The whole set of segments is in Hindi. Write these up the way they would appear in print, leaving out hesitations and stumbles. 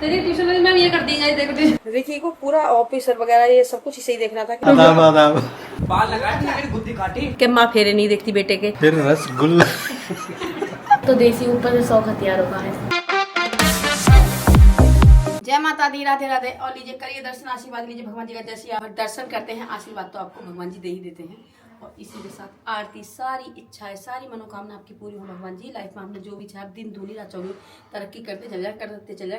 तेरी ट्यूशन वाली मैम ये कर देंगे, देखो रिकी को पूरा ऑफिसर वगैरह ये सब कुछ इसे ही देखना था। आदाब आदाब। बाल लगाए थे मेरी बुद्धि काटी। कि माँ फेरे नहीं देखती बेटे के। फिर रसगुल्ला। तो देसी ऊपर से 100 हथियारों का है। जय माता दी, राधे राधे। और लीजिए करिए दर्शन, आशीर्वाद लीजिए भगवान जी का। जैसे आप दर्शन करते हैं आशीर्वाद तो आपको भगवान जी दे ही देते हैं। और इसी के साथ आरती, सारी इच्छाएं सारी मनोकामना आपकी पूरी हो भगवान जी। लाइफ में आपने जो भी चाहे दिन दूनी रात चौगुनी तरक्की करते चल जाए,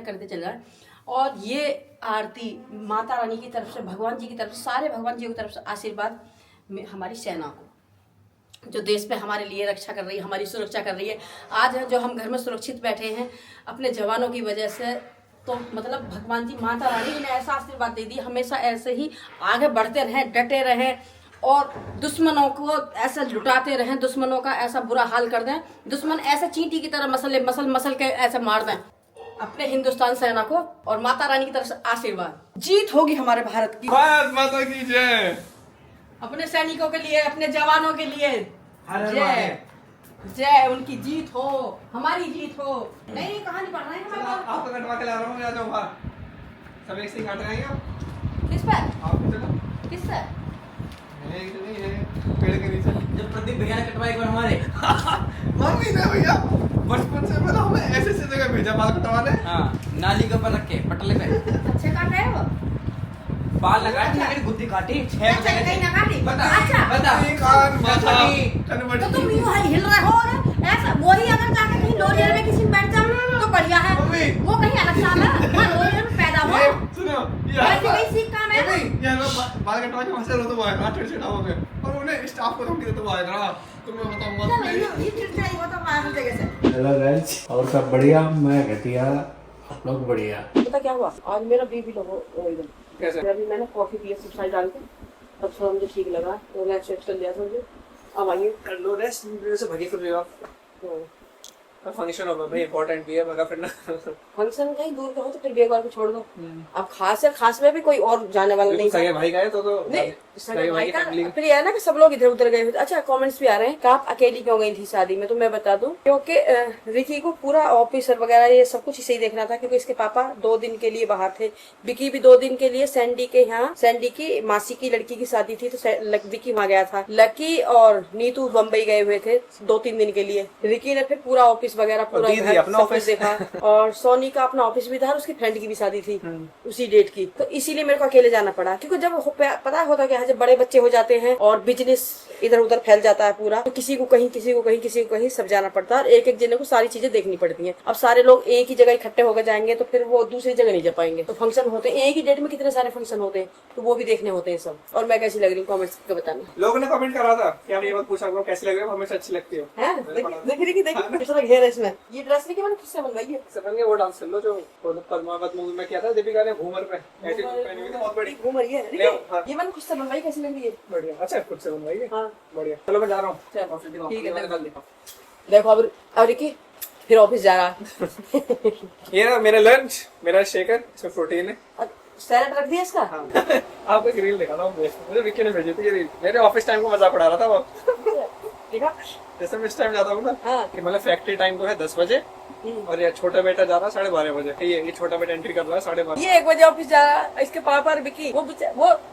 करते चल जाए। और ये आरती माता रानी की तरफ से, भगवान जी की तरफ से, सारे भगवान जी की तरफ से आशीर्वाद में हमारी सेना को, जो देश पे हमारे लिए रक्षा कर रही है, हमारी सुरक्षा कर रही है। आज जो हम घर में सुरक्षित बैठे हैं अपने जवानों की वजह से, तो मतलब भगवान जी माता रानी ने ऐसा आशीर्वाद दे दी, हमेशा ऐसे ही आगे बढ़ते रहें, डटे रहें और दुश्मनों को ऐसा लुटाते रहें, दुश्मनों का ऐसा बुरा हाल कर दें, दुश्मन ऐसे चींटी की तरह मसल के ऐसे मार दें अपने हिंदुस्तान सेना को। और माता रानी की तरफ से आशीर्वाद, जीत होगी हमारे भारत की। भारत माता की जय। अपने सैनिकों के लिए, अपने जवानों के लिए जय जय। उनकी जीत हो, हमारी जीत हो। नहीं कहानी पढ़ रहे हैं हम। आपको कटवा के ला रहा हूँ, आ जाओ बाहर। सब एक से ही काट रहे हैं आप। किस पर? आप चलो। किस पर? नहीं है पेड़ के नीचे। जब प्रदीप भैया ने कटवाई एक बार हमारे मम्मी ने भैया बचपन से बोला हमें ऐसे जगह भेजा बाल कटवाने। हाँ, नाली के ऊपर रख के पटले पे अच्छे काट रहे हो। बाल लगाए थे मेरी बुद्धि काटी। अच्छा, कहीं ना काटी। बता अच्छा। बता कान माथा तो तुम यूं हिल रहे हो ना ऐसा। वही अगर जाकर कहीं लोरियर में किसी में बैठ जाओ तो बढ़िया है। वो कहीं अलग साल है, वहाँ लोरियर में पैदा हो। सुनो वैसे कहीं सीख काम है ना। ये लोग बाल कटवा के वहां से रोते हुए आए चिड़चिड़ा हो गए और उन्हें स्टाफ को धमकी देते हुए आए ना तुम्हें बताऊंगा। चलो ये चिड़चिड़ाई हो तो पागल जगह से। हेलो गाइस, और सब बढ़िया? मैं घटिया, आप लोग बढ़िया। पता क्या हुआ आज मेरा बीबी लोगों एकदम कैसे? अभी मैंने कॉफी पी सब्साई डाल के, तब थोड़ा मुझे ठीक लगा तो रिलैक्स कर लिया था मुझे। अब आइए कर लो रेस्ट, मेरे से भगे फिर आप। फंक्शन होगा भाई, इंपॉर्टेंट भी है, मगर फिर ना फंक्शन कहीं दूर का हो तो फिर भी एक बार को छोड़ दो। अब खास है, खास में भी कोई और जाने वाला नहीं था। सगे भाई गए तो नहीं, सगे भाई की फैमिली। फिर ये है ना कि सब लोग इधर उधर गए हुए थे। अच्छा कमेंट्स भी आ रहे हैं कि आप अकेली क्यों गई थी शादी में, तो मैं बता दूं क्योंकि रिकी को पूरा ऑफिसर वगैरह ये सब कुछ इसे ही देखना था, क्योंकि इसके पापा 2 दिन के लिए बाहर थे, विकी भी 2 दिन के लिए सैंडी के यहाँ, सैंडी की मासी की लड़की की शादी थी तो विकी वहाँ गया था। लकी और नीतू बम्बई गए हुए थे 2-3 दिन के लिए। रिकी ने फिर पूरा ऑफिस वगैरह पूरा अपना ऑफिस देखा और सोनी का अपना ऑफिस भी था और उसकी फ्रेंड की भी शादी थी उसी डेट की, तो इसीलिए मेरे को अकेले जाना पड़ा। क्योंकि जब पता होता क्या है, जब बड़े बच्चे हो जाते हैं और बिजनेस इधर उधर फैल जाता है पूरा, तो किसी को कहीं किसी को कहीं किसी को कहीं सब जाना पड़ता है और एक एक जने को सारी चीजें देखनी पड़ती हैं। अब सारे लोग एक ही जगह इकट्ठे होकर जाएंगे तो फिर वो दूसरी जगह नहीं जा पाएंगे। तो फंक्शन होते हैं एक ही डेट में, कितने सारे फंक्शन होते हैं, तो वो भी देखने होते हैं सब। और मैं कैसी लग रही हूँ कमेंट्स करके बताना। लोगों ने कमेंट करा था कि हमने ये बात पूछा कैसी लग रही है, हमेशा अच्छी लगती हो। देख रही कितना घेर है इसमें। ये ड्रेस लेके मैंने किससे बनवाई है? सबने वो डांस कर लो जो पद्मावत मूवी में किया था दीपिका ने, घूमर पे ऐसी पहनी हुई थी बहुत बड़ी घूमर। ये हाँ। ये मैंने खुद से बनवाई, कैसी लग रही है? बढ़िया। अच्छा खुद से बनवाई है? हाँ बढ़िया। चलो मैं जा रहा हूँ। ठीक है देखो अब रिकी फिर ऑफिस जा रहा है। ये ना मेरा लंच, मेरा शेकर, इसमें प्रोटीन है। सैलेड रख दिया इसका। हाँ। आपको एक रील दिखा रहा हूँ, मुझे विक्की ने भेजी थी ये रील। मेरे ऑफिस टाइम को मजाक उड़ा रहा था वो। देखा जैसे मैं इस टाइम जाता हूँ ना हाँ। कि मतलब फैक्ट्री टाइम तो है 10 बजे और ये छोटा बेटा जा रहा है 12:30 बजे। ये छोटा बेटा एंट्री कर रहा है 12:30। ये 1 बजे ऑफिस जा रहा है। इसके पापा और विकी वो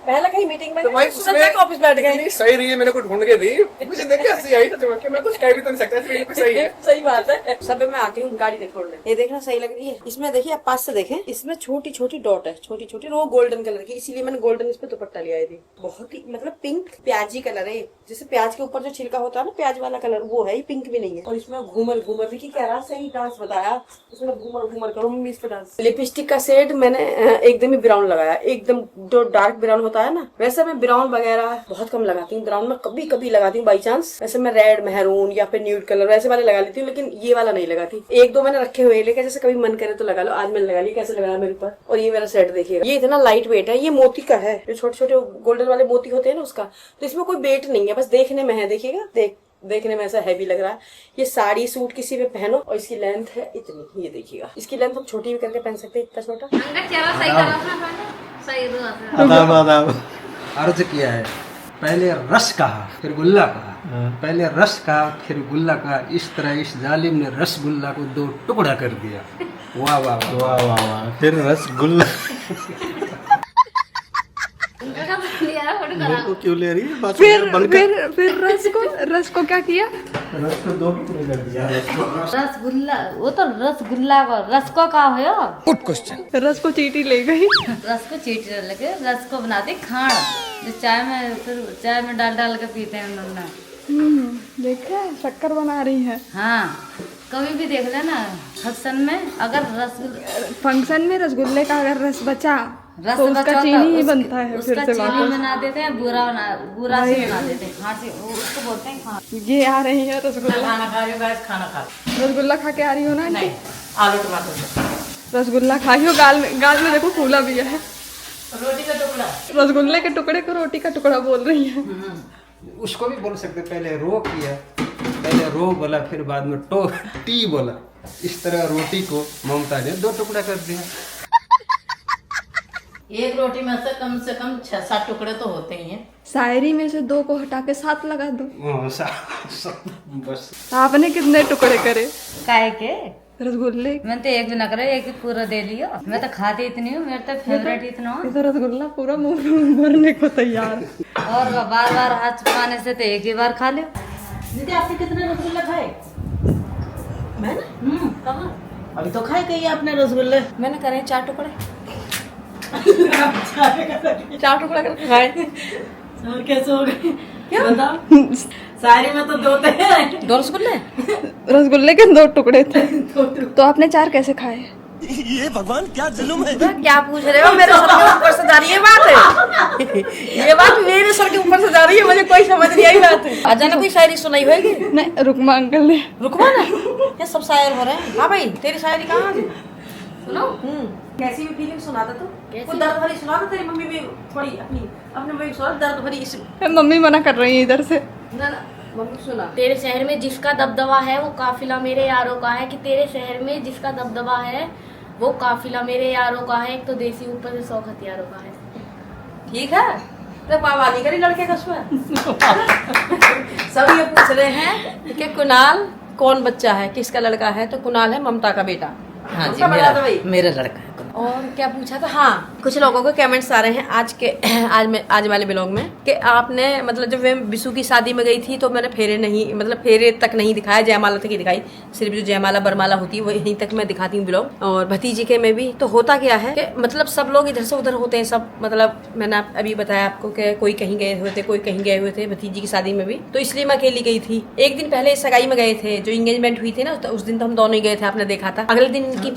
पहले कहीं मीटिंग में तो भाई उसमें ऑफिस बैठ गए। इतनी सही रही है, मैंने को ढूंढ के दी, मुझे देख के हंसी आई कि मैं कुछ कह भी तो नहीं सकता, इसलिए ये सही है। सही बात है। सब मैं आती हूँ गाड़ी देख छोड़ने, ये देखना सही लग रही है। इसमें देखिए आप पास से देखें, इसमें छोटी छोटी डॉट है, छोटी छोटी, वो गोल्डन कलर की, इसीलिए मैंने गोल्डन इस पे दुपट्टा लिया थी। बहुत ही मतलब पिंक प्याजी कलर है, जैसे प्याज के ऊपर जो छिलका होता है ना प्याज वाला कलर, वो है, पिंक भी नहीं है। और इसमें घूमर घूमर भी कह रहा, सही डांस बताया उसमें, घूमर घूमर करो मम्मी इस पे डांस। लिपस्टिक का शेड मैंने एकदम ही ब्राउन लगाया, एकदम जो डार्क ब्राउन होता है ना, वैसे मैं ब्राउन वगैरह बहुत कम लगाती हूँ। ब्राउन में कभी कभी लगाती हूँ बाई चांस, वैसे मैं रेड, मेहरून या फिर न्यूड कलर वैसे वाले लगा लेती हूँ, लेकिन ये वाला नहीं लगाती। 1-2 मैंने रखे हुए, लेकिन जैसे कभी मन करे तो लगा लो। आज मैंने लगा लिया, कैसे लग रहा है मेरे ऊपर। और ये मेरा सेट देखिएगा, ये इतना लाइट वेट है, ये मोती का है, जो छोटे छोटे गोल्डन वाले मोती होते हैं ना उसका, तो इसमें कोई वेट नहीं है, बस देखने में है। देखिएगा देखने में ऐसा हैवी लग रहा है। ये साड़ी सूट किसी पे पहनो और इसकी लेंथ है इतनी, ये देखिएगा। इसकी लेंथ हम छोटी भी करके पहन सकते हैं, इतना छोटा। सही आदाब आदाब। अर्ज किया है, पहले रस कहा फिर गुल्ला कहा, पहले रस का फिर गुल्ला का, इस तरह इस जालिम ने रसगुल्ला को 2 टुकड़ा कर दिया। वाह वाह वाह वाह वाह वाह। फिर रसगुल्ला मेरे को क्यों ले रही है बात? फिर रस को क्या किया? रस को 2 टुकड़े कर दिया। रसगुल्ला, वो तो रसगुल्ला का रस को का हो? रस को चीटी ले गई। रस को चीट लगे, रस को बनाते खाण, जो चाय में डाल के पीते हैं उन्होंने। देखा शक्कर बना रही है। हाँ, कभी भी देख लेना फंक्शन में, अगर फंक्शन में रसगुल्ले का अगर रस बचा रस तो उसका बचा चीनी ही उस- बनता है। फिर उसका से चीनी वापस बना देते हैं, बुरा से बना देते हैं, खांसी, उसको बोलते हैं खांसी। ये आ रही है रसगुल्ला। खाना खा रही हो, खाना खा रसगुल्ला खा के आ रही हो ना आंटी? आलू टमाटर रसगुल्ला खाई हो, गाल में देखो फूला भी है। रोटी का टुकड़ा। रसगुल्ले के टुकड़े को रोटी का टुकड़ा बोल रही है। उसको भी बोल सकते, पहले रो किया, पहले रो बोला, फिर बाद में टी बोला। इस तरह रोटी को ममता ने 2 टुकड़ा कर दिया। एक रोटी में से कम 6-7 टुकड़े तो होते ही हैं। शायरी में से 2 को हटा के 7 लगा दो। बस आपने कितने टुकड़े करे काहे के? रसगुल्ले? मैं तो एक भी ना करे, एक ही पूरा दे लियो। मैं तो खाती इतनी हूँ, मेरा तो फेवरेट इतना हो। ये तो रसगुल्ला पूरा मुंह भरने को तैयार। और बार बार हाथ छुपाने से तो एक ही बार खा लो। दीदी आपने कितने रसगुल्ले खाए? मैं ना कहाँ अभी तो खाए कही आपने रसगुल्ले। मैंने करे 4 टुकड़े। 4 टुकड़ा करके खाए। और कैसे हो गए? क्या बताओ? शायरी में तो 2 थे। 2 रसगुल्ले? रसगुल्ले के 2 टुकड़े थे। तो आपने 4 कैसे खाए? ये भगवान क्या जुल्म है। क्या पूछ रहे हो? मेरे सर के ऊपर से जा रही है बात है। ये बात मेरे सर के ऊपर से जा रही है, मुझे कोई समझ नहीं आई बात है। अचानक कोई शायरी सुनाई होगी? नहीं, रुकमा अंकल ने। रुकवा ना, ये सब शायर हो रहे हैं। हाँ भाई, तेरी शायरी कहाँ है? सुनो। कैसी भी फीलिंग सुनाता तू? कुछ दर्द भरी सुना दो। तेरी मम्मी भी थोड़ी अपने मम्मी सुना दर्द भरी। इस मम्मी मना कर रही है इधर से। ना मम्मी सुना। तेरे शहर में जिसका दबदबा है वो काफिला मेरे यारों का है, कि तेरे शहर में जिसका दबदबा है वो काफिला मेरे यारों का है, एक तो देसी ऊपर से 100 हथियारों का है। ठीक है, तो बाबाजी करी लड़के का उसमें। सब ये पूछ रहे हैं कि कुणाल कौन बच्चा है, किसका लड़का है? तो कुणाल है ममता का बेटा। हाँ जी, उसका बड़ा था भाई। मेरा लड़का है। और क्या पूछा था? हाँ, कुछ लोगों को कमेंट्स आ रहे हैं आज वाले ब्लॉग में कि आपने मतलब जब मैं बिशु की शादी में गई थी तो मैंने फेरे नहीं, मतलब फेरे तक नहीं दिखाया, जयमाला तक ही दिखाई। सिर्फ जो जयमाला बरमाला होती है वहीं तक मैं दिखाती हूँ ब्लॉग। और भतीजी के में भी तो होता क्या है कि मतलब सब लोग इधर से उधर होते हैं सब। मतलब मैंने अभी बताया आपको कि कोई कहीं गए हुए थे, कोई कहीं गए हुए थे भतीजी की शादी में भी, तो इसलिए मैं अकेली गई थी। एक दिन पहले सगाई में गए थे, जो इंगेजमेंट हुई थी ना, तो उस दिन तो हम दोनों ही गए थे, आपने देखा था। अगले दिन इनकी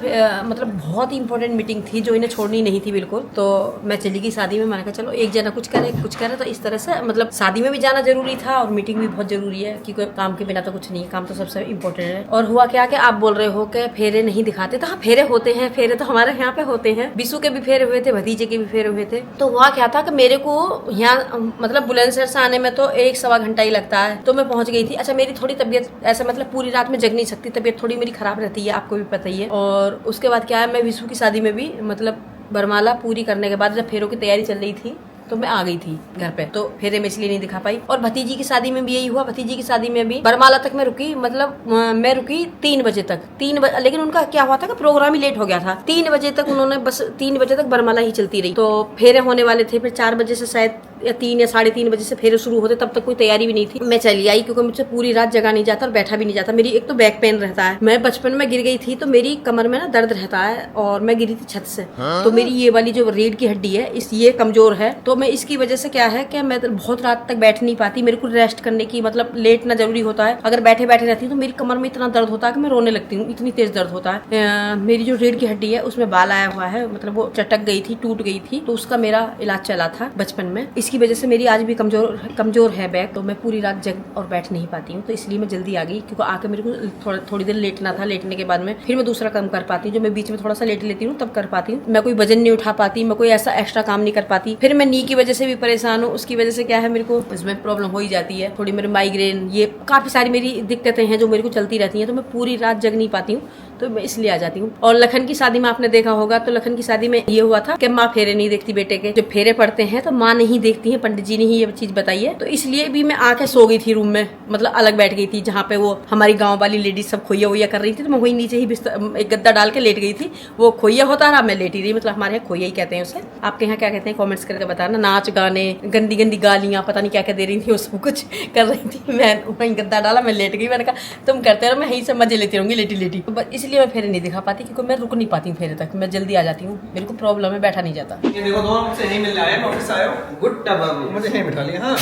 मतलब बहुत ही इंपॉर्टेंट मीटिंग थी जो इन्हें छोड़नी नहीं थी बिल्कुल। तो मैं चली गई शादी में। मैंने कहा चलो एक जना कुछ करे, तो इस तरह से मतलब शादी में भी जाना जरूरी था और मीटिंग भी बहुत जरूरी है, क्योंकि काम के बिना तो कुछ नहीं है, काम तो सबसे इम्पोर्टेंट है। और हुआ क्या कि आप बोल रहे हो कि फेरे नहीं दिखाते, तो हाँ फेरे होते हैं, फेरे तो हमारे यहाँ पे होते हैं। बिशु के भी फेरे हुए थे, भतीजे के भी फेरे हुए थे। तो हुआ क्या था कि मेरे को यहाँ मतलब बुलंदशहर से आने में तो 1-1.25 घंटा ही लगता है, तो मैं पहुंच गई थी। अच्छा, मेरी थोड़ी तबीयत ऐसा मतलब पूरी रात में जग नहीं सकती, तबीयत थोड़ी मेरी खराब रहती है, आपको भी पता ही है। और उसके बाद क्या है, मैं बिशु की शादी में भी मतलब बरमाला पूरी करने के बाद जब फेरों की तैयारी चल रही थी तो मैं आ गई थी घर पे, तो फेरे में इसलिए नहीं दिखा पाई। और भतीजी की शादी में भी यही हुआ। भतीजी की शादी में भी बरमाला तक मैं रुकी, मतलब मैं रुकी 3 बजे तक। 3 बजे, लेकिन उनका क्या हुआ था कि प्रोग्राम ही लेट हो गया था। 3 बजे तक उन्होंने बस 3 बजे तक बरमाला ही चलती रही। तो फेरे होने वाले थे, फिर 4 बजे से शायद या 3 या 3:30 बजे से फेरे शुरू होते, तब तक कोई तैयारी भी नहीं थी। मैं चली आई क्योंकि मुझसे पूरी रात जगा नहीं जाता और बैठा भी नहीं जाता। मेरी एक तो बैक पेन रहता है, मैं बचपन में गिर गई थी तो मेरी कमर में ना दर्द रहता है, और मैं गिरी थी छत से। तो मेरी ये वाली जो रीढ़ की हड्डी है ये कमजोर है, तो मैं इसकी वजह से क्या है कि मैं बहुत रात तक बैठ नहीं पाती। मेरे को रेस्ट करने की मतलब लेटना जरूरी होता है। अगर बैठे बैठे रहती हूँ तो मेरी कमर में इतना दर्द होता है कि मैं रोने लगती हूँ, इतनी तेज दर्द होता है। मेरी जो रीढ़ की हड्डी है उसमें बाल आया हुआ है, मतलब वो चटक गई थी, टूट गई थी, तो उसका मेरा इलाज चला था बचपन में। इसकी वजह से मेरी आज भी कमजोर है बैक, तो मैं पूरी रात जग और बैठ नहीं पाती हूँ। तो इसलिए मैं जल्दी आ गई, क्योंकि आके मेरे को थोड़ी देर लेटना था। लेटने के बाद में फिर मैं दूसरा काम कर पाती हूँ, जो मैं बीच में थोड़ा सा लेट लेती हूँ तब कर पाती हूँ। मैं कोई वजन नहीं उठा पाती, मैं कोई ऐसा एक्स्ट्रा काम नहीं कर पाती। फिर मैं नी की वजह से भी परेशान हूँ, उसकी वजह से क्या है मेरे को इसमें प्रॉब्लम हो ही जाती है थोड़ी। मेरे माइग्रेन, ये काफी सारी मेरी दिक्कतें हैं जो मेरे को चलती रहती हैं, तो मैं पूरी रात जग नहीं पाती हूँ। तो मैं इसलिए आ जाती हूँ। और लखन की शादी में आपने देखा होगा, तो लखन की शादी में ये हुआ था कि माँ फेरे नहीं देखती बेटे के, जो फेरे पड़ते हैं तो माँ नहीं देखती है, पंडित जी ने ही ये चीज बताई है। तो इसलिए भी मैं आके सो गई थी रूम में, मतलब अलग बैठ गई थी, जहाँ पे वो हमारी गाँव वाली लेडीज सब खोइया वोइया कर रही थी, तो मैं वही नीचे ही एक गद्दा डाल के लेट गई थी। वो खोइया होता रहा, मैं लेटी रही, मतलब हमारे यहाँ खोइया ही कहते हैं उसे। आपके यहाँ क्या कहते हैं कमेंट्स करके बताना। नाच गाने, गंदी गंदी गालियाँ, पता नहीं क्या क्या दे रही थी, उसको कुछ कर रही थी। मैं वहीं गद्दा डाला, मैं लेट गई। मैंने कहा तुम करते रहो, मैं यहीं से मजे लेती रहूंगी लेटी लेटी। तो इसलिए मैं फेरे नहीं दिखा पाती, क्योंकि मैं रुक नहीं पाती हूँ फेरे तक, मैं जल्दी आ जाती हूँ, मेरे को प्रॉब्लम है, बैठा नहीं जाता। ये देखो दोनों मुझसे यहीं मिलने आए, मैं ऑफिस आया हूँ। गुड्डा बाबू मुझे यहीं बिठा लिया। हाँ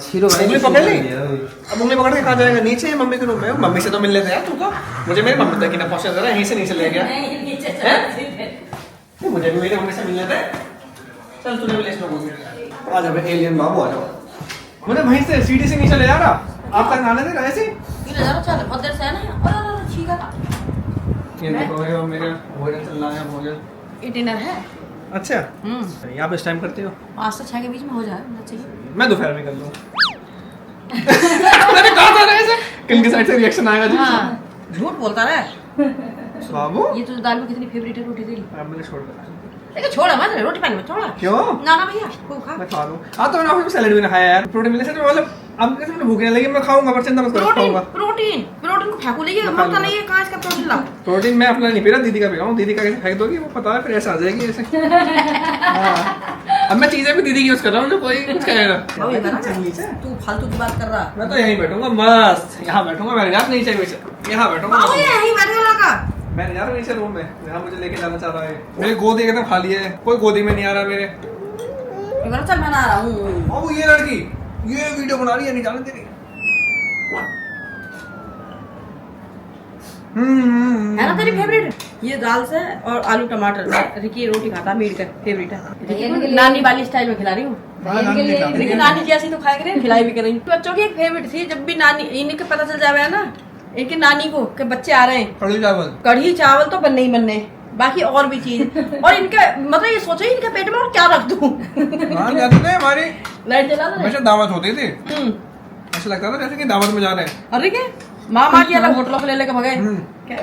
छीरो उंगली पकड़ ली। अब उंगली पकड़ के कहाँ जाएगा? नीचे मम्मी के रूम में। मम्मी से तो मिल लेते यार तू तो। मुझे मेरी मम्मी तक ही ना पहुंचा जरा, यहीं से नीचे ले गया। मुझे भी मेरी मम्मी से मिल लेते। चल तूने भी ले लो। आ जाओ एलियन बाबू, आ जाओ। मुझे वहीं से सीढ़ी से नीचे ले जा रहा। आप तक आने दे रहा ऐसे। चल बहुत देर से है ना, ठीक है। ये देखो ये मेरे भोजन चल रहा है, भोजन। ये डिनर है। अच्छा यहाँ पे इस टाइम करती हो? 5 से 6 के बीच में हो जाए, चाहिए। मैं दोपहर में कर लूँ। मैंने कहा था ना ऐसे, किनकी साइड से रिएक्शन आएगा जी? हाँ, झूठ बोलता है बाबू। ये तो दाल में कितनी फेवरेट है रोटी तेरी। अब मैंने छोड़ दिया। लेकिन छोड़ा मत, रोटी पानी में छोड़ा। क्यों? ना ना भैया खूब खा। मैं खा लूँ। हाँ तो मैंने ऑफिस में सैलेड भी ना खाया यार, प्रोटीन मिलने से तो मतलब अब कैसे मुझे भूख नहीं लगी, मैं खाऊंगा पर चिंता मत करो, प्रोटीन खाऊंगा। प्रोटीन प्रोटीन को फेंकू लेगी, मरता नहीं है, कहाँ इसका प्रोटीन ला। प्रोटीन मैं अपना नहीं पी रहा, दीदी का पी रहा हूँ। दीदी का कैसे फेंक दोगी वो पता है, फिर ऐसा आ जाएगी ऐसे। हाँ। अब मैं चीजें भी दीदी की यूज कर रहा हूँ, जो कोई कुछ कहेगा। तू फालतू की बात कर रहा। मैं तो यहीं बैठूंगा, मस्त यहाँ बैठूंगा, मेरे यार नहीं चाहिए, यहाँ बैठूंगा। यहीं बैठने लगा। मैं यार नीचे रूम में जहाँ मुझे लेके जाना चाह रहा है। मेरी गोदी एकदम खाली है, कोई गोदी में नहीं आ रहा मेरे। चल मैं आ रहा हूँ। बाबू ये लड़की ये वीडियो बना रही है, नहीं जाने दे रही। है ना तेरी फेवरेट? ये दाल से और आलू टमाटर। रिकी रोटी खाता, मीट का फेवरेट है। नानी वाली स्टाइल में खिला रही हूँ। लेकिन नानी जैसी तो खाया करें, खिलाई भी करें। बच्चों की एक फेवरेट थी, जब भी नानी इनके पता चल जावे ना इनकी नानी को कि बच्चे आ रहे हैं, कढ़ी चावल तो बनने ही बनने, बाकी और भी चीज। और इनका मतलब ये सोचो इनके पेट में और क्या रख दूं। हमारी लाइट जला दो। हमेशा दावत होती थी, ऐसा लगता था जैसे कि दावत में जा रहे हैं। अरे क्या माँ की अलग होटलों को ले लेके भगे,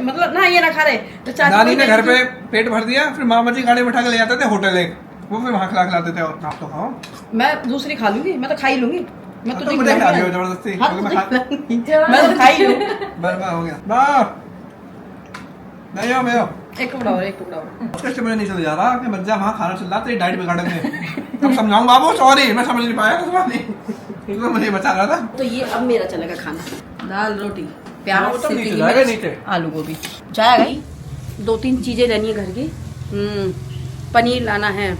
मतलब ना ये ना खा रहे तो नानी ने घर पे पेट भर दिया, फिर मामा जी गाड़ी बैठा के ले जाते थे होटल एक, वो फिर वहाँ खिलाते थे। और आप तो खाओ। मैं दूसरी खा लूंगी, मैं तो खा ही लूंगी। मैं तो मुझे खिला रही हो जबरदस्ती। मैं तो खाई लूं। बर्बाद हो गया वाह। नहीं हो मैं एक टुकड़ा और एक टुकड़ा और। उसके मुझे नहीं चल जा रहा कि बच्चा वहाँ खाना चल रहा, तेरी डाइट बिगाड़ेंगे। अब समझाऊं बाबू, सॉरी मैं समझ नहीं पाया कुछ बात नहीं, तो मुझे बचा रहा था। तो ये अब मेरा चलेगा खाना, दाल रोटी प्याज वो तो नीचे सिर्फ जाएगा, नीचे आलू गोभी जाएगा। 2-3 चीजें लेनी है घर की। पनीर लाना है,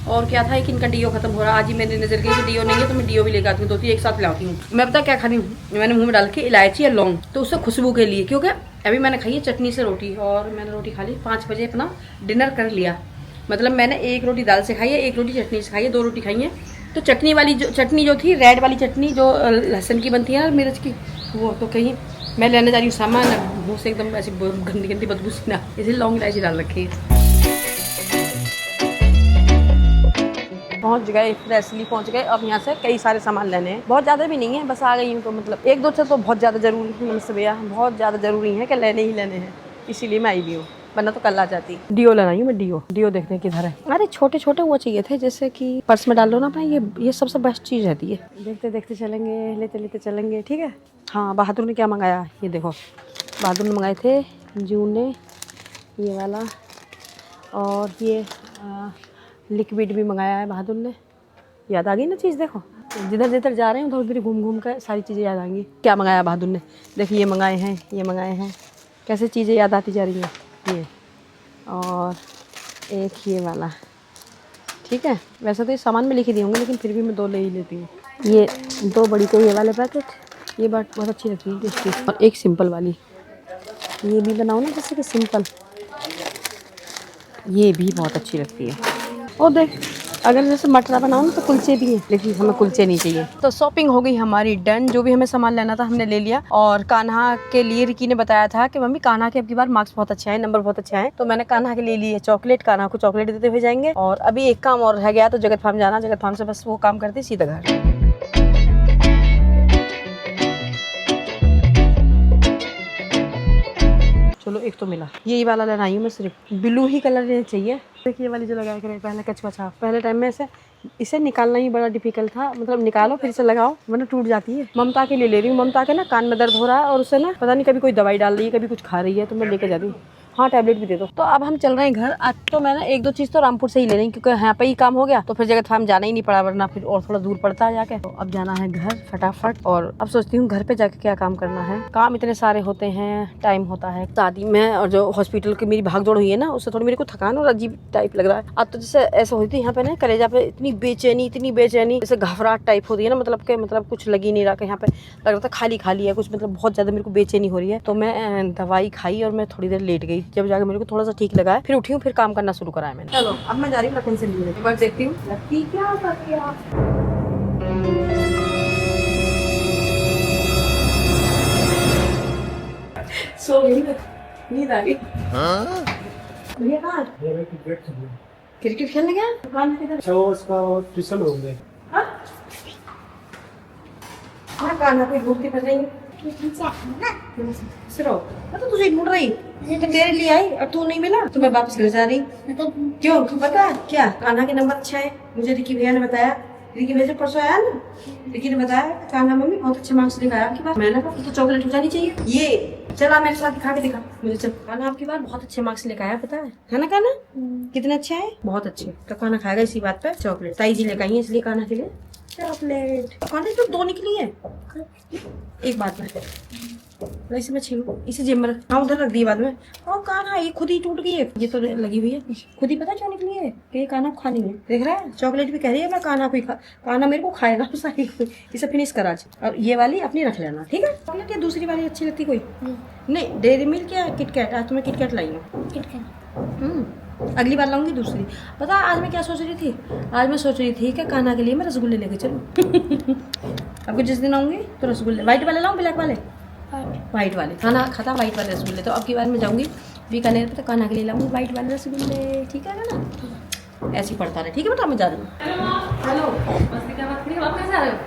और क्या था, एक इनका डीओ खत्म हो रहा। आज ही मेरी नजर गई कि डीओ नहीं है, तो मैं डीओ भी लेकर आती हूँ, 2-3 एक साथ लाती हूँ। मैं पता क्या खा रही हूँ, मैंने मुंह में डाल के इलायची या लौंग, तो उससे खुशबू के लिए, क्योंकि अभी मैंने खाई है चटनी से रोटी, और मैंने रोटी खा ली 5 बजे, अपना डिनर कर लिया। मतलब मैंने 1 रोटी दाल से खाई है, 1 रोटी चटनी से खाई है, 2 रोटी खाई है। तो चटनी वाली जो चटनी जो थी, रेड वाली चटनी जो लहसुन की बनती है ना, मिर्च की, वो तो कहीं मैं लेने जा रही हूँ सामान, मुँह से एकदम ऐसी गंदी गंदी बदबू सी ना, इसलिए लौंग इलायची डाल रखी है। पहुंच गए, फ्रेशली पहुंच गए। अब यहाँ से कई सारे सामान लेने हैं, बहुत ज़्यादा भी नहीं है, बस आ गई हूँ। तो मतलब 1-2 से तो बहुत ज़्यादा जरूरी है मुझसे भैया, बहुत ज़्यादा जरूरी है कि लेने ही लेने हैं, इसीलिए मैं आई भी हूँ, वरना तो कल आ जाती। डीओ लेना ही मैं, डीओ देखते हैं किधर है। अरे छोटे छोटे वो चाहिए थे, जैसे कि पर्स में डाल लो ना अपना, ये सबसे बेस्ट चीज़ रहती है। देखते देखते चलेंगे, लेते लेते चलेंगे, ठीक है। हाँ, बहादुर ने क्या मंगाया, ये देखो, बहादुर ने मंगाए थे जून ने ये वाला, और ये लिक्विड भी मंगाया है बहादुर ने। याद आ गई ना चीज़, देखो जिधर जिधर जा रहे हैं उधर उधर घूम घूम कर सारी चीज़ें याद आएंगी। क्या मंगाया बहादुर ने, देखिए ये मंगाए हैं, ये मंगाए हैं, कैसे चीज़ें याद आती जा रही हैं। ये और एक ये वाला, ठीक है। वैसे तो ये सामान में लिख ही दी होंगे, लेकिन फिर भी मैं 2 ले ही लेती हूँ। ये 2 बड़ी को ये वाले पैकेट, ये बात बहुत अच्छी लगती है टेस्टी। और एक सिंपल वाली, ये भी बनाओ ना जैसे कि सिंपल, ये भी बहुत अच्छी लगती है। और देख, अगर जैसे मटरा बनाऊँ तो कुलचे भी हैं, लेकिन हमें कुलचे नहीं चाहिए। तो शॉपिंग हो गई हमारी डन, जो भी हमें सामान लेना था हमने ले लिया। और कान्हा के लिए रिकी ने बताया था कि मम्मी कान्हा के अब की बार मार्क्स बहुत अच्छे आए, नंबर बहुत अच्छे आए, तो मैंने कान्हा के लिए लिए चॉकलेट। कान्हा को चॉकलेट देते हुए जाएंगे। और अभी एक काम और रह गया, तो जगत फार्म जाना, जगत फार्म से बस वो काम करते सीधा घर। चलो एक तो मिला। यही वाला लेना आई हूँ मैं, सिर्फ ब्लू ही कलर लेना चाहिए। देखिए ये वाली जो लगा कर पहले कचकचा, पहले टाइम में इसे निकालना ही बड़ा डिफिकल्ट था, मतलब निकालो फिर से लगाओ वरना टूट जाती है। ममता के लिए ले रही हूँ, ममता के ना कान में दर्द हो रहा है और उसे ना पता नहीं कभी कोई दवाई डाल रही है, कभी कुछ खा रही है, तो मैं लेके जा रही हूँ। हाँ टैबलेट भी दे दो। तो अब हम चल रहे हैं घर। आज तो मैं ना 1-2 चीज़ तो रामपुर से ही ले रही हूँ, क्योंकि यहाँ पे ही काम हो गया, तो फिर जगह हम जाना ही नहीं पड़ा, वरना फिर और थोड़ा दूर पड़ता है जाके। तो अब जाना है घर फटाफट, और अब सोचती हूँ घर पे जाके क्या काम करना है। काम इतने सारे होते हैं, टाइम होता है शादी में, और जो हॉस्पिटल की मेरी भागदौड़ हुई है ना, उससे थोड़ी मेरे को थकान और अजीब टाइप लग रहा है। अब तो जैसे ऐसा होती है यहाँ पे ना कलेजा पे इतनी बेचैनी जैसे घबराहट टाइप होती है ना, मतलब कुछ लग ही नहीं रहा, यहाँ पे लग रहा था खाली खाली है कुछ, मतलब बहुत ज्यादा मेरे को बेचैनी हो रही है। तो मैं दवाई खाई और मैं थोड़ी देर लेट गई, जब जाके मेरे को थोड़ा सा ठीक लगा है, फिर उठी हूँ, फिर काम करना शुरू करा है मैंने। चलो अब मैं जा रही हूँ लखन से मिलने, एक बार देखती हूँ लक्की क्या कर रही है। सो गई नींद आ गई। भैया कहाँ? क्रिकेट खेलने गया? दुकान किधर? ट्यूशन हो गए। हाँ कान्हा पे घूमती फिर रही है। सिरो मतलब तुझे ढूंढ रही, तो तेरे लिए आई और तू नहीं मिला तो मैं वापस ले जा रही। क्यों पता क्या? कान्हा के नंबर अच्छा है, मुझे रिकी भैया ने बताया। रिकी भैया से परसों आया ना, रिकी ने बताया कान्हा मम्मी बहुत अच्छे मार्क्स लेकर आपकी बार। मैंने कहा तो चॉकलेट हो जानी चाहिए। ये चला मेरे साथ दिखा के दिखा मुझे। चल कान्हा आपकी बार बहुत अच्छे मार्क्स लेकर आया, पता है ना कान्हा? कितने अच्छे है, बहुत अच्छे। तो कान्हा खाएगा इसी बात पे चॉकलेट। ताई जी लेकर आई है इसलिए कान्हा के लिए चॉकलेट। कान्हा इसमें 2 निकली है, एक बात में इसे मैं छीनू, इसे जिम में रख। हाँ उधर रख दी बाद में। और कान्हा ये खुद ही टूट गई है, ये तो लगी हुई है खुद ही, पता क्यों निकली है कि ये कान्हा खानी है। देख रहा है चॉकलेट भी कह रही है मैं कान्हा को ही कान्हा मेरे को खाएगा सारी। इसे फिनिश करा आज, और ये वाली अपनी रख लेना ठीक है। चॉकलेट या दूसरी वाली अच्छी लगती कोई? नहीं डेयरी मिल्क या किटकैट? आज तो मैं किटकैट लाई हूँ, अगली बार लाऊंगी दूसरी। पता आज मैं क्या सोच रही थी? आज मैं सोच रही थी कि कान्हा के लिए मैं रसगुल्ले लेके चलूं। अब जिस दिन आऊंगी तो रसगुल्ले व्हाइट वाले लाऊं ब्लैक वाले? व्हाइट वाले। खाना खाता व्हाइट वाले रसगुल्ले, तो अब की बार मैं जाऊंगी बीकानेर पे तो कान्हा के लिए लाऊंगी व्हाइट वाले रसगुल्ले, ठीक है ना? ऐसे ही पड़ता रहे, ठीक है बेटा मैं जा रही हूँ। हेलो कैसे आ रहे हो?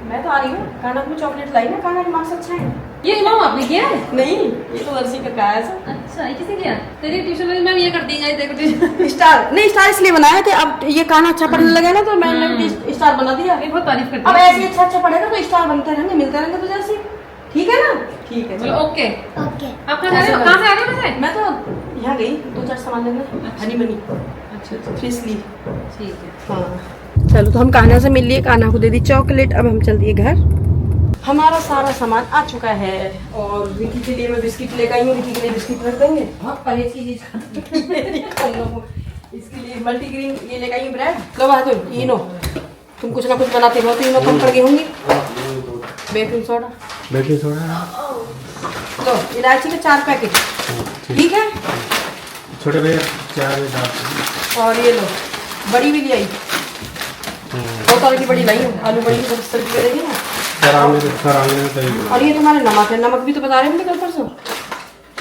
मैं तो आ रही हूँ, कान्हा को चॉकलेट लाई ना, कान्हा का मार्क्स अच्छा है। ये इमाम आपने किया है? नहीं ये तो वर्षी का कहा है सब। अच्छा ये किसी किया? तेरी ट्यूशन में मैं ये कर देंगे, देखो स्टार नहीं, स्टार इसलिए बनाया कि अब ये कान्हा अच्छा पढ़ने लगा ना, तो मैंने भी स्टार बना दिया। बहुत तारीफ करती अब ऐसे अच्छा पढ़ेगा तो स्टार बनते रहेंगे, मिलते रहेंगे तो जैसे, ठीक है ना? ठीक है चलो ओके। आप कहाँ से आ रहे हो वैसे? मैं तो यहाँ गई 2-4 सामान लेने, हनी मनी अच्छा फिसली। ठीक है। हाँ चलो तो हम कान्हा से मिल लिए, कान्हा को दे दी चॉकलेट। अब हम चल दिए घर। हमारा सारा सामान आ चुका है, और रिकी के लिए मैं बिस्किट लेकर आई हूँ। रिकी के लिए बिस्किट रख देंगे, बहुत परहेज की चीज। इसके लिए मल्टीग्रेन ये लेकर आई हूँ ब्रेड। लो बात हो इनो, तुम कुछ ना कुछ बनाते हो तो इनो कम पड़ गई होंगी। बेकिंग सोडा लो, इलायची के 4 पैकेट, ठीक है? छोटे भैया 4 डाल। और ये लो बड़ी भी ले आई, 2 तरह की बड़ी लाई हूँ, आलू बड़ी की 70 रुपये देगी ना। और ये तुम्हारे नमक है, नमक भी तो बता रहे हैं कल परसों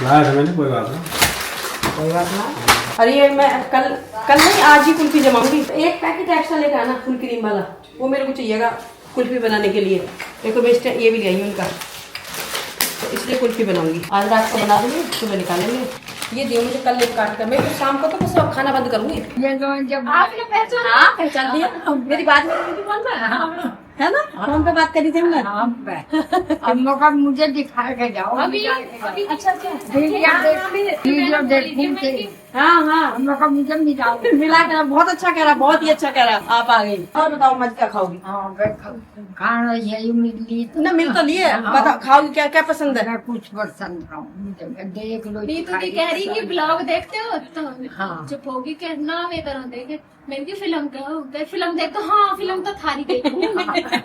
लाया था मैंने, कोई बात नहीं। और ये मैं कल नहीं आज ही कुल्फी जमाऊंगी। 1 पैकेट एक्स्ट्रा लेकर आना फुल क्रीम वाला, वो मेरे को चाहिएगा कुल्फी बनाने के लिए। देखो बेस्ट ये भी ले आई हूँ उनका, तो इसलिए कुल्फी बनाऊंगी। आज रात को बना दूंगी, सुबह निकालेंगे। ये दियो मुझे कल लेकर काट कर, मैं तो शाम को तो बस खाना बंद करूंगी। ये तो जब आपने पहचान दिया मेरी बात में कौन सा है ना? फोन पे बात करी थी हमने। अब मौका मुझे दिखा के जाओ अभी। अच्छा वीडियो देखूंगी। हाँ मौका मुझे मिला कर बहुत अच्छा कह रहा, बहुत ही अच्छा कह रहा। आप आ गई। और बताओ मज क्या खाओगी? खाना यही मिली ना मिल तो लिए, बताओ खाओगी क्या क्या पसंद है? कुछ पसंद देख लो। नीतू दी कह रही कि ब्लॉग देखते हो तो हाँ। चुप होगी कि ना वे करो देखे मैं भी फिल्म करो, फिल्म देख तो हाँ फिल्म तो थारी गई।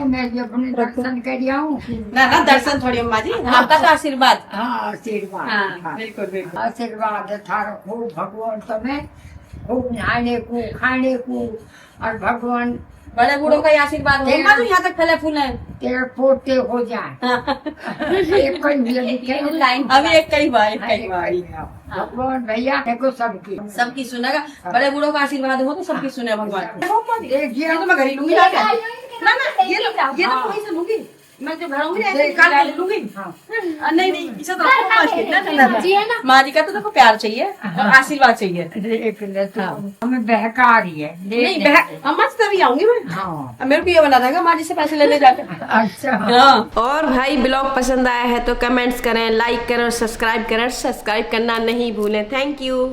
मैं भी अपने दर्शन कर आऊँ ना दर्शन थोड़ी अम्मा जी, आपका तो आशीर्वाद। हाँ आशीर्वाद। हाँ बिल्कुल बिल्कुल आशीर्वाद थारो खूब भगवान तुम्हें खूब नहाने को खाने को, और भगवान बड़े बूढ़ों का आशीर्वाद होगा तो यहाँ तक फले फूल है। तेरे पोते हो जाए। अभी एक कई बार भगवान भैया देखो सबकी सबकी सुनेगा। बड़े बूढ़ों का आशीर्वाद हो तो सबकी सुने भगवान। देखिए तो मैं घर ही लूंगी ना, ये तो वहीं से लूंगी। मैं जो घर होंगी ना ले लूंगी। नहीं नहीं इसे तो आपको जी है ना। माँ जी का तो देखो प्यार चाहिए और आशीर्वाद चाहिए। हमें बहका रही है नहीं अम्मा से तभी आऊंगी मैं। अब मेरे को ये बना था माँ जी से पैसे लेने जाकर। अच्छा और भाई ब्लॉग पसंद आया है तो कमेंट्स करें, लाइक करें और सब्सक्राइब करें। सब्सक्राइब करना नहीं भूलें। Thank you.